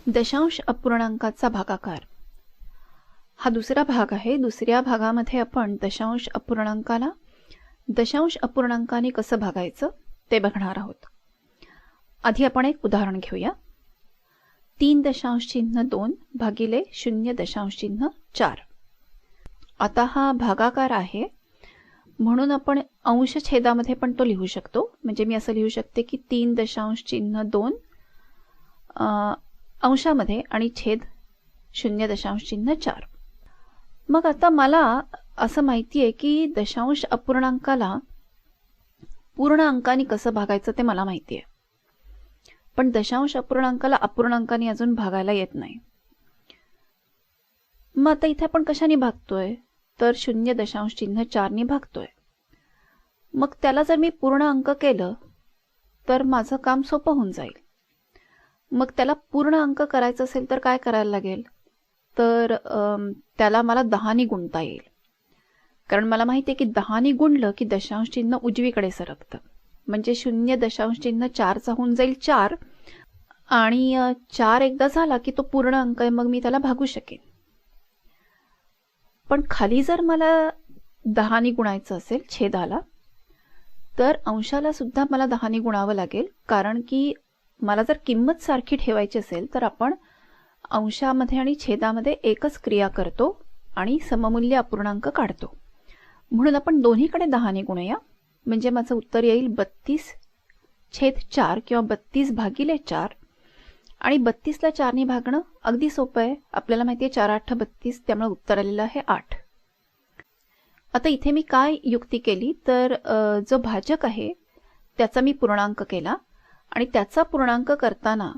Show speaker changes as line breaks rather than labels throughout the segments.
दशांश अपूर्णांकाचा भागाकार हा दुसरा भाग आहे। दुसऱ्या भागामध्ये आपण दशांश अपूर्णांकाने कसं भागायचं ते बघणार आहोत। आधी आपण एक उदाहरण घेऊया। 3.2 भागिले 0.4। आता हा भागाकार आहे म्हणून आपण अंश छेदामध्ये पण तो लिहू शकतो। म्हणजे मी असं लिहू शकते की 3.2 अंशामध्ये आणि छेद 0.4। मग आता मला असं माहिती आहे की दशांश अपूर्णांकाला पूर्ण अंकाने कसं भागायचं ते मला माहिती आहे, पण दशांश अपूर्णांकाला अपूर्णांकाने अजून भागायला येत नाही। मग आता इथे आपण कशाने भागतोय तर 0.4 ने भागतोय। मग त्याला जर मी पूर्ण अंक केलं तर माझं काम सोपं होऊन जाईल। मग त्याला पूर्ण अंक करायचं असेल तर काय करायला लागेल तर त्याला मला 10 ने गुणता येईल, कारण मला माहिती आहे की 10 ने गुणलं की दशांश चिन्ह उजवीकडे सरकतं। म्हणजे 0.4 चा होऊन जाईल 4 आणि 4 एकदा झाला की तो पूर्ण अंक आहे, मग मी त्याला भागू शकेन। पण खाली जर मला 10 ने गुणायचं असेल छेदाला तर अंशाला सुद्धा मला 10 ने गुणावं लागेल, कारण की मला जर किंमत सारखी ठेवायची असेल तर आपण अंशामध्ये आणि छेदामध्ये एकच क्रिया करतो आणि सममूल्य अपूर्णांक काढतो। म्हणून आपण दोन्हीकडे 10 ने गुणूया। म्हणजे माझं उत्तर येईल 32/4 किंवा 32/4। आणि 32 ला 4 ने भागणं अगदी सोपं आहे। आपल्याला माहिती आहे 4 8 32, त्यामुळे उत्तर आलेलं आहे 8। आता इथे मी काय युक्ती केली तर जो भाजक आहे त्याचा मी पूर्णांक केला आणि त्याचा पूर्णांक करताना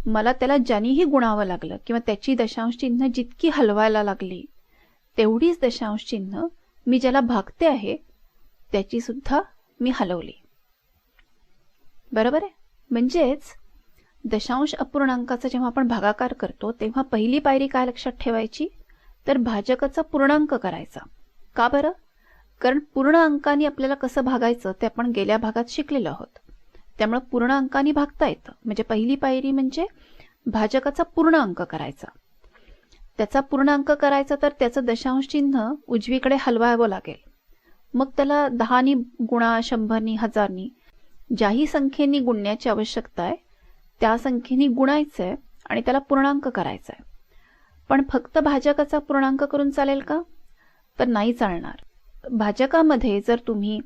मला त्याला ज्यानेही गुणावं लागलं किंवा त्याची दशांश चिन्ह जितकी हलवायला लागली तेवढीच दशांश चिन्ह मी ज्याला भागते आहे त्याची सुद्धा मी हलवली। बरोबर आहे। म्हणजेच दशांश अपूर्णांकाचा जेव्हा आपण भागाकार करतो तेव्हा पहिली पायरी काय लक्षात ठेवायची तर भाजकाचा पूर्णांक करायचा। का बरं? कारण पूर्ण अंकाने आपल्याला कसं भागायचं ते आपण गेल्या भागात शिकलेलो आहोत, त्यामुळे पूर्ण अंकाने भागता येतं। म्हणजे पहिली पायरी म्हणजे भाजकाचा पूर्ण अंक करायचा। त्याचा पूर्ण अंक करायचा तर त्याचं दशांश चिन्ह उजवीकडे हलवावं लागेल। मग त्याला 10 ने गुणा, 100 ने, 1000 ने, ज्याही संख्येने गुणण्याची आवश्यकता आहे त्या संख्येने गुणायचंय आणि त्याला पूर्णांक करायचा आहे। पण फक्त भाजकाचा पूर्णांक करून चालेल का तर नाही चालणार। भाजकामध्ये जर तुम्ही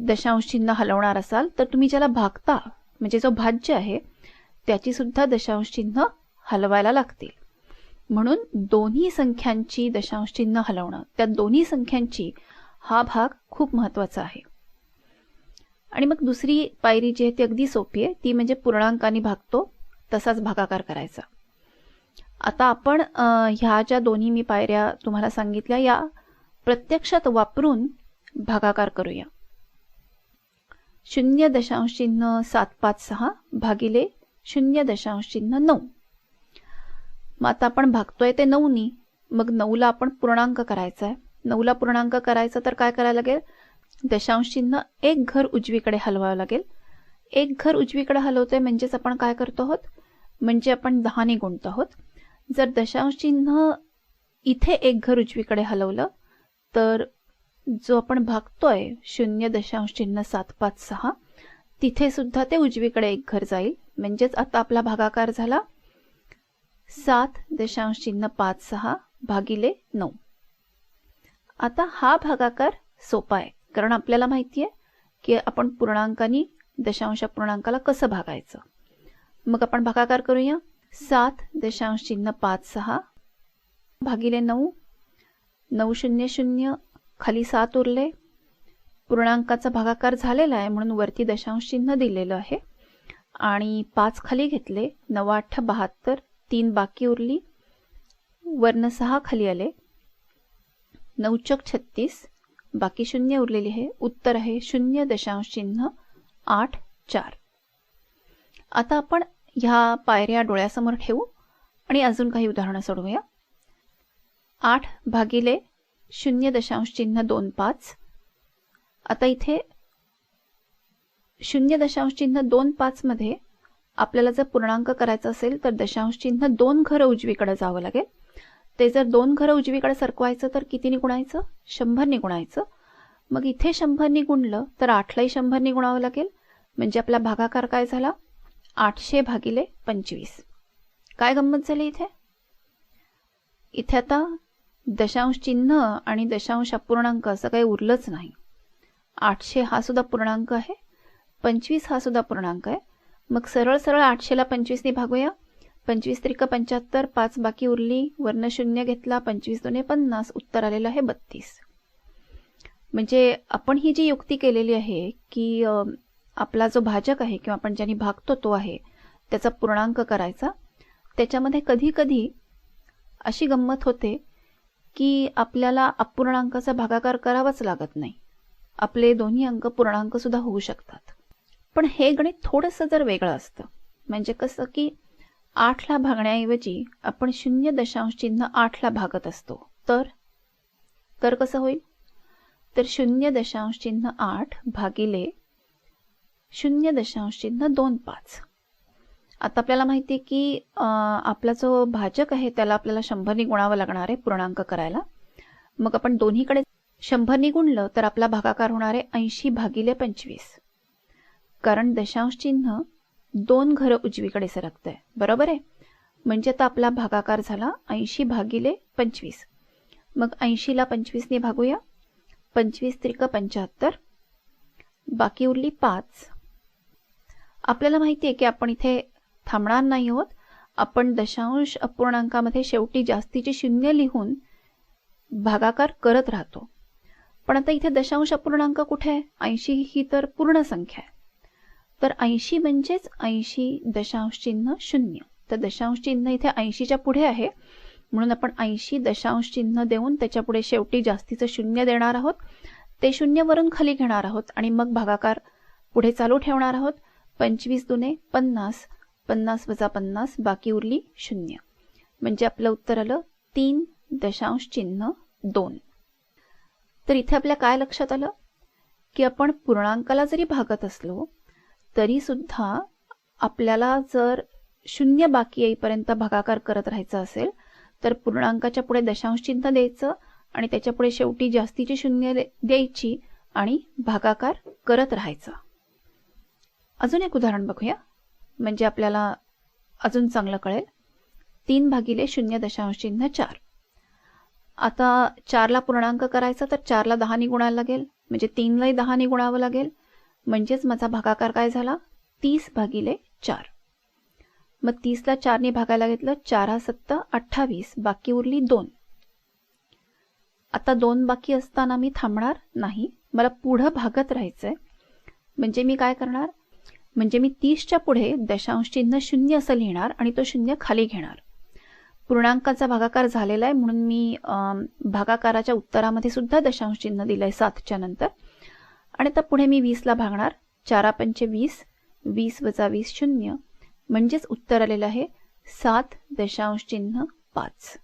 दशांश चिन्ह हलवणार असाल तर तुम्ही ज्याला भागता म्हणजे जो भाज्य आहे त्याची सुद्धा दशांश चिन्ह हलवायला लागतील। म्हणून दोन्ही संख्यांची दशांश चिन्ह हलवणं, त्या दोन्ही संख्यांची हा भाग खूप महत्त्वाचा आहे। आणि मग दुसरी पायरी जी आहे ती अगदी सोपी आहे, ती म्हणजे पूर्णांकाने भागतो तसाच भागाकार करायचा। आता आपण ह्या ज्या दोन्ही मी पायऱ्या तुम्हाला सांगितल्या या प्रत्यक्षात वापरून भागाकार करूया। 0.756 भागिले 0.9। मग आता आपण भागतोय ते 9 ने, मग 9 ला आपण पूर्णांक करायचा आहे। 9 ला पूर्णांक करायचा तर काय करायला लागेल, दशांश चिन्ह एक घर उजवीकडे हलवावं लागेल। एक घर उजवीकडे हलवतोय म्हणजेच आपण काय करतो आहोत, म्हणजे आपण 10 ने गुणतो आहोत। जर दशांश चिन्ह इथे एक घर उजवीकडे हलवलं तर जो आपण भागतोय 0.756 तिथे सुद्धा ते उजवीकडे एक घर जाईल। म्हणजेच आता आपला भागाकार झाला 7.56 भागिले 9। आता हा भागाकार सोपा आहे कारण आपल्याला माहिती आहे की आपण पूर्णांकाने दशांश अपूर्णांकाला कसं भागायचं। मग आपण भागाकार करूया। 7.56 भागिले 9, 9 0 0 खाली 7 उरले। पूर्णांकाचा भागाकार झालेला आहे म्हणून वरती दशांश चिन्ह दिलेलं आहे आणि 5 खाली घेतले। 9 8 72, 3 बाकी उरली, वर्ण 6 खाली आले। 9 चौक 36, बाकी 0 उरलेली आहे। उत्तर आहे 0.84। आता आपण ह्या पायऱ्या डोळ्यासमोर ठेवू आणि अजून काही उदाहरणं सोडवूया। 8 भागिले 0.25। आता इथे 0.25 मध्ये आपल्याला जर पूर्णांक करायचा असेल तर दशांश चिन्ह 2 घरं उजवीकडे जावं लागेल. ते जर 2 घरं उजवीकडे सरकवायचं तर कितीने गुणायचं? 100ने गुणायचं. मग इथे 100ने गुणलं तर 8लाही 100ने गुणावं लागेल. म्हणजे आपला भागाकार काय झाला? 800 भागिले 25. काय गंमत झाली इथे? इथे आता दशांश चिन्ह आणि दशांश अपूर्णांक असं काही उरलंच नाही. 800 हा सुद्धा पूर्णांक आहे, 25 हा सुद्धा पूर्णांक आहे. मग सरळ सरळ 800ला 25ने भागूया. 25 त्रिक 75, 5 बाकी उरली, वर्ण 0 घेतला, 25 दुने 50, उत्तर आलेलं आहे 32. म्हणजे आपण ही जी युक्ती केलेली आहे की आपला जो भाजक आहे किंवा आपण ज्याने भागतो तो आहे त्याचा पूर्णांक करायचा, त्याच्यामध्ये कधी कधी अशी गंमत होते की आपल्याला अपूर्णांकाचा भागाकार करावाच लागत नाही. आपले दोन्ही अंक पूर्णांक सुद्धा होऊ शकतात. पण हे गणित थोडंसं जर वेगळं असतं. म्हणजे कसं की 8ला भागण्याऐवजी आपण 0.8ला भागत असतो. तर कसं होईल? तर 0.8 भागिले 0.25. आता आपल्याला माहिती आहे की आपला जो भाजक आहे त्याला आपल्याला 100ने गुणावं लागणार आहे पूर्णांक करायला. मग आपण दोन्हीकडे 100ने गुणलं तर आपला भागाकार होणार आहे 80 भागिले 25. कारण दशांश चिन्ह 2 घरं उजवीकडे सरकतंय, बरोबर आहे. म्हणजे आता आपला भागाकार झाला 80 भागिले 25. मग 80ला 25ने भागूया. 25 त्रिक 75, बाकी उरली 5. आपल्याला माहिती आहे की आपण इथे थांबणार नाही आहोत. आपण दशांश अपूर्णांकामध्ये शेवटी जास्तीचे शून्य लिहून भागाकार करत राहतो. पण आता इथे दशांश अपूर्णांक कुठे आहे? 80 ही तर पूर्ण संख्या आहे. तर 80 म्हणजेच 80 दशांश चिन्ह 0. तर दशांश चिन्ह इथे 80च्या पुढे आहे, म्हणून आपण 80 दशांश चिन्ह देऊन त्याच्या पुढे शेवटी जास्तीचं शून्य देणार आहोत. ते 0 वरून खाली घेणार आहोत आणि मग भागाकार पुढे चालू ठेवणार आहोत. 25 दुने 50, 50 वजा 50, बाकी उरली 0. म्हणजे आपलं उत्तर आलं 3.2. तर इथे आपल्या काय लक्षात आलं की आपण पूर्णांकाला जरी भागत असलो तरी सुद्धा आपल्याला जर 0 बाकी येईपर्यंत भागाकार करत राहायचा असेल तर पूर्णांकाच्या पुढे दशांश चिन्ह द्यायचं आणि त्याच्या पुढे शेवटी जास्तीची शून्य द्यायची आणि भागाकार करत राहायचा. अजून एक उदाहरण बघूया म्हणजे आपल्याला अजून चांगलं कळेल. 3 भागिले 0.4. आता 4ला पूर्णांक करायचा तर 4ला 10ने गुणायला लागेल, म्हणजे 3लाही 10ने गुणावं लागेल. म्हणजेच माझा भागाकार काय झाला? 30 भागिले 4. मग 30ला 4ने भागायला घेतलं, 4 7 28, बाकी उरली 2. आता 2 बाकी असताना मी थांबणार नाही, मला पुढं भागत राहायचंय. म्हणजे मी काय करणार? म्हणजे मी 30च्या पुढे दशांश चिन्ह 0 असं लिहिणार आणि तो 0 खाली घेणार. पूर्णांकाचा भागाकार झालेला आहे म्हणून मी भागाकाराच्या उत्तरामध्ये सुद्धा दशांश चिन्ह दिलंय 7च्या नंतर. आणि आता पुढे मी 20ला भागणार. 4 पंचे 20, 20 वजा 20 0, म्हणजेच उत्तर आलेलं आहे 7.5.